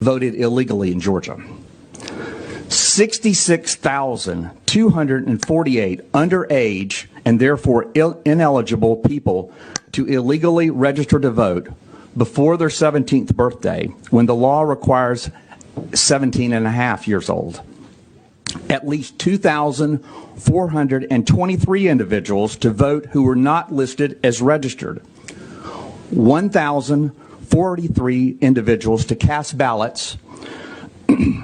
voted illegally in Georgia. 66,248 underage and therefore ineligible people to illegally register to vote before their 17th birthday, when the law requires 17 and a half years old. At least 2,423 individuals to vote who were not listed as registered. 1,043 individuals to cast ballots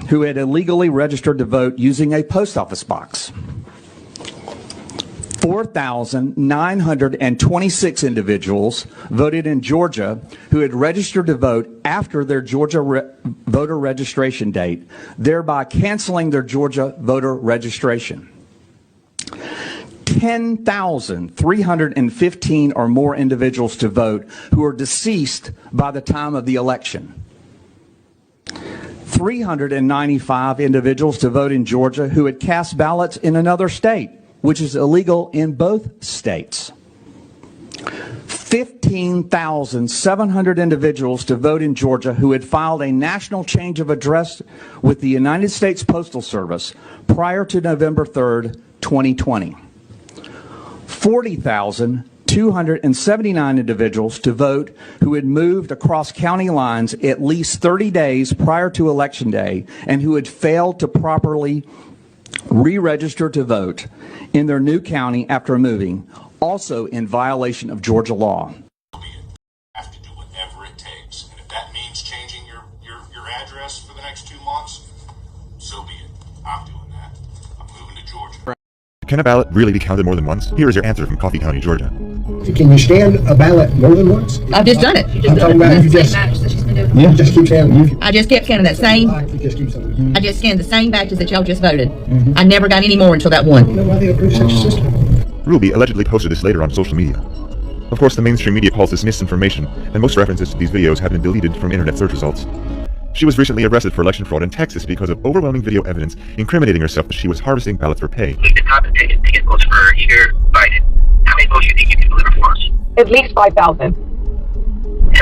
who had illegally registered to vote using a post office box. 4,926 individuals voted in Georgia who had registered to vote after their Georgia voter registration date, thereby canceling their Georgia voter registration. 10,315 or more individuals to vote who are deceased by the time of the election. 395 individuals to vote in Georgia who had cast ballots in another state, which is illegal in both states. 15,700 individuals to vote in Georgia who had filed a national change of address with the United States Postal Service prior to November 3rd, 2020. 40,279 individuals to vote who had moved across county lines at least 30 days prior to Election Day and who had failed to properly re-register to vote in their new county after moving, also in violation of Georgia law. Have to do whatever it takes, and if that means changing your address for the next 2 months, so be it. I'm doing that. I'm moving to Georgia. Can a ballot really be counted more than once? Here is your answer from Coffee County, Georgia. Can you stand a ballot more than once? I've just done it. I'm talking about if you just, Yeah. just keep saying. I just kept counting that same. I just scanned the same batches that y'all just voted. I never got any more until that one. I don't know why they approve such a system. Ruby allegedly posted this later on social media. Of course, the mainstream media calls this misinformation, and most references to these videos have been deleted from internet search results. She was recently arrested for election fraud in Texas because of overwhelming video evidence incriminating herself that she was harvesting ballots for pay. We've been compensated to get votes for either Biden. How many votes do you think you can deliver for us? At least 5,000. And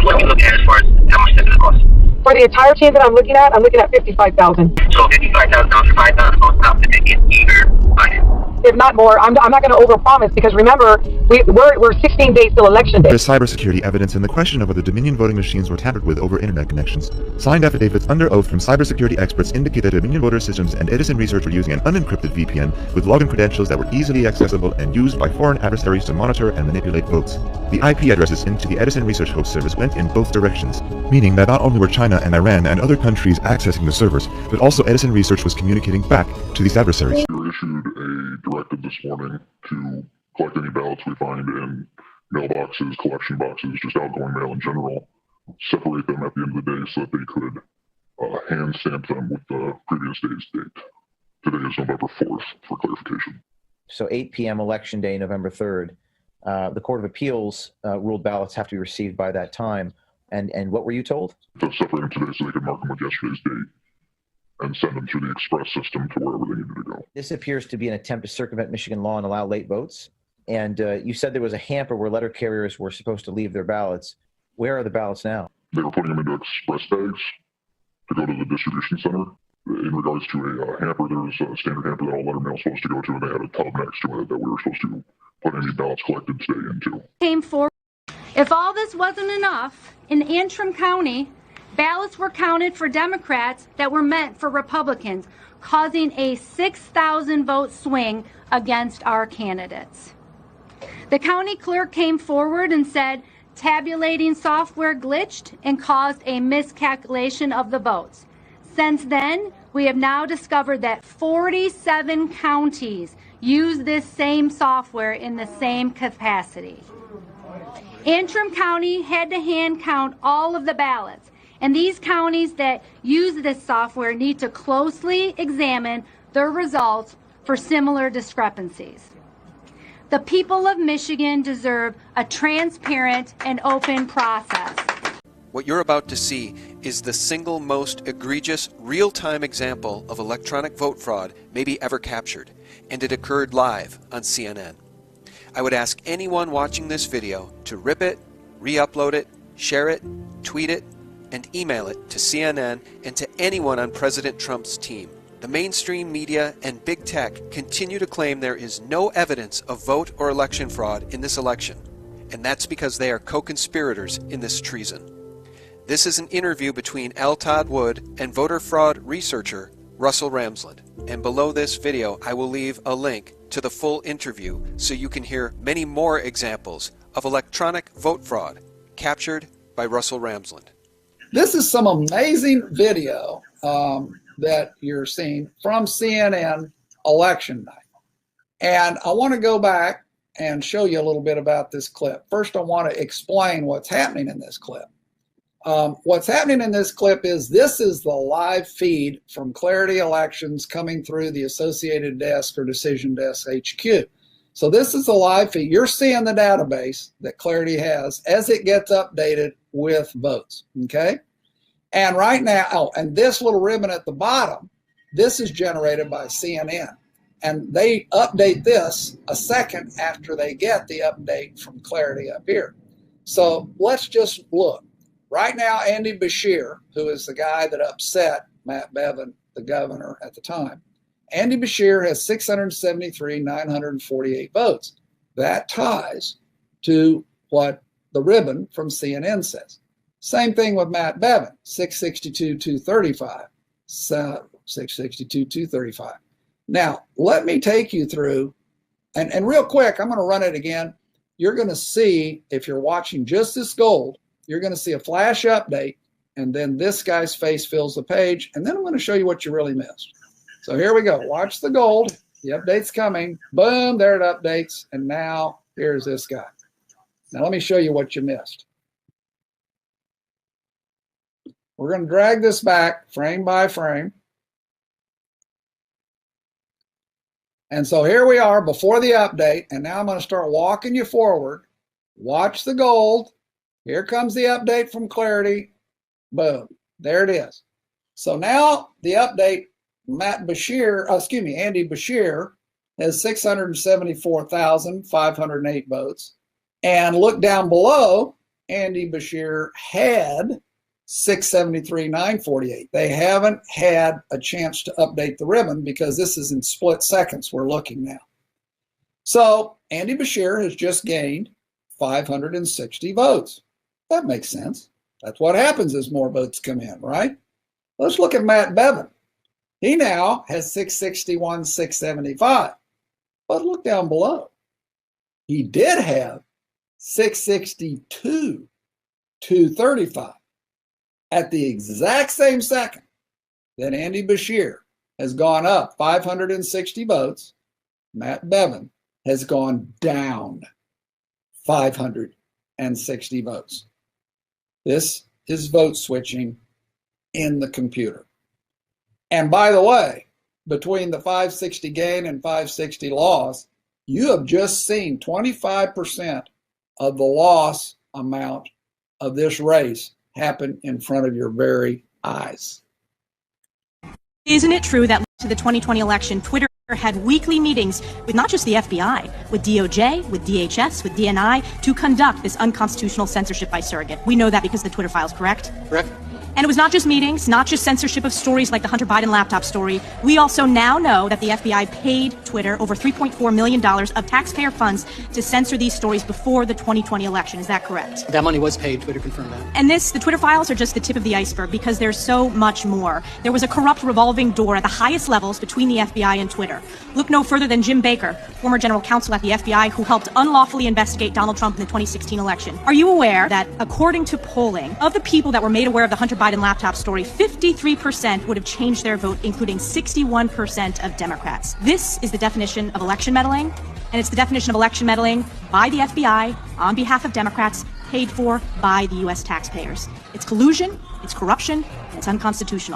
what are we looking at as far as how much that's going to cost? For the entire team that I'm looking at 55,000. So $55,000 for 5,000 votes out to get either Biden. If not more, I'm not going to overpromise, because remember, we're 16 days till election day. There's cybersecurity evidence in the question of whether Dominion voting machines were tampered with over internet connections. Signed affidavits under oath from cybersecurity experts indicate that Dominion voter systems and Edison Research were using an unencrypted VPN with login credentials that were easily accessible and used by foreign adversaries to monitor and manipulate votes. The IP addresses into the Edison Research host service went in both directions, meaning that not only were China and Iran and other countries accessing the servers, but also Edison Research was communicating back to these adversaries. We issued a directive this morning to collect any ballots we find in mailboxes, collection boxes, just outgoing mail in general, separate them at the end of the day so that they could hand stamp them with the previous day's date. Today is November 4th, for clarification. So 8 p.m. election day, November 3rd. The Court of Appeals ruled ballots have to be received by that time. And what were you told? To separate them today so they could mark them with yesterday's date and send them through the express system to wherever they needed to go. This appears to be an attempt to circumvent Michigan law and allow late votes. And you said there was a hamper where letter carriers were supposed to leave their ballots. Where are the ballots now? They were putting them into express bags to go to the distribution center. In regards to a hamper, there's a standard hamper that all letter mail is supposed to go to, and they had a tub next to it that we were supposed to put any ballots collected today into. Came forward. If all this wasn't enough, in Antrim County, ballots were counted for Democrats that were meant for Republicans, causing a 6,000 vote swing against our candidates. The county clerk came forward and said tabulating software glitched and caused a miscalculation of the votes. Since then, we have now discovered that 47 counties use this same software in the same capacity. Antrim County had to hand count all of the ballots, and these counties that use this software need to closely examine their results for similar discrepancies. The people of Michigan deserve a transparent and open process. What you're about to see is the single most egregious real-time example of electronic vote fraud maybe ever captured, and it occurred live on CNN. I would ask anyone watching this video to rip it, re-upload it, share it, tweet it, and email it to CNN and to anyone on President Trump's team. The mainstream media and big tech continue to claim there is no evidence of vote or election fraud in this election, and that's because they are co-conspirators in this treason. This is an interview between L. Todd Wood and voter fraud researcher Russell Ramsland, and below this video I will leave a link to the full interview so you can hear many more examples of electronic vote fraud captured by Russell Ramsland. This is some amazing video that you're seeing from CNN election night. And I want to go back and show you a little bit about this clip. First, I want to explain what's happening in this clip. What's happening in this clip is this is the live feed from Clarity Elections coming through the Associated Desk or Decision Desk HQ. So this is the live feed. You're seeing the database that Clarity has as it gets updated with votes, okay? And right now, oh, and this little ribbon at the bottom, this is generated by CNN. And they update this a second after they get the update from Clarity up here. So let's just look. Right now, Andy Beshear, who is the guy that upset Matt Bevin, the governor at the time, Andy Beshear has 673,948 votes. That ties to what the ribbon from CNN says. Same thing with Matt Bevin, 662,235. 662,235. Now, let me take you through, and real quick, I'm going to run it again. You're going to see, if you're watching just this gold, you're going to see a flash update, and then this guy's face fills the page, and then I'm going to show you what you really missed. So here we go. Watch the gold. The update's coming. Boom, there it updates, and now here's this guy. Now let me show you what you missed. We're going to drag this back frame by frame. And so here we are before the update, and now I'm going to start walking you forward. Watch the gold. Here comes the update from Clarity. Boom. There it is. So now the update, Andy Beshear has 674,508 votes. And look down below, Andy Beshear had 673,948. They haven't had a chance to update the ribbon because this is in split seconds we're looking now. So Andy Beshear has just gained 560 votes. That makes sense. That's what happens as more votes come in, right? Let's look at Matt Bevin. He now has 661, 675. But look down below. He did have 662, 235. At the exact same second that Andy Beshear has gone up 560 votes, Matt Bevin has gone down 560 votes. This is vote switching in the computer. And by the way, between the 560 gain and 560 loss, you have just seen 25% of the loss amount of this race happen in front of your very eyes. Isn't it true that to the 2020 election, Twitter had weekly meetings with not just the FBI, with DOJ, with DHS, with DNI to conduct this unconstitutional censorship by surrogate? We know that because of the Twitter files, correct? Correct. And it was not just meetings, not just censorship of stories like the Hunter Biden laptop story. We also now know that the FBI paid Twitter over $3.4 million of taxpayer funds to censor these stories before the 2020 election. Is that correct? That money was paid. Twitter confirmed that. And the Twitter files are just the tip of the iceberg because there's so much more. There was a corrupt revolving door at the highest levels between the FBI and Twitter. Look no further than Jim Baker, former general counsel at the FBI, who helped unlawfully investigate Donald Trump in the 2016 election. Are you aware that according to polling, of the people that were made aware of the Hunter Biden laptop story, 53% would have changed their vote, including 61% of Democrats. This is the definition of election meddling, and it's the definition of election meddling by the FBI on behalf of Democrats, paid for by the U.S. taxpayers. It's collusion, it's corruption, and it's unconstitutional.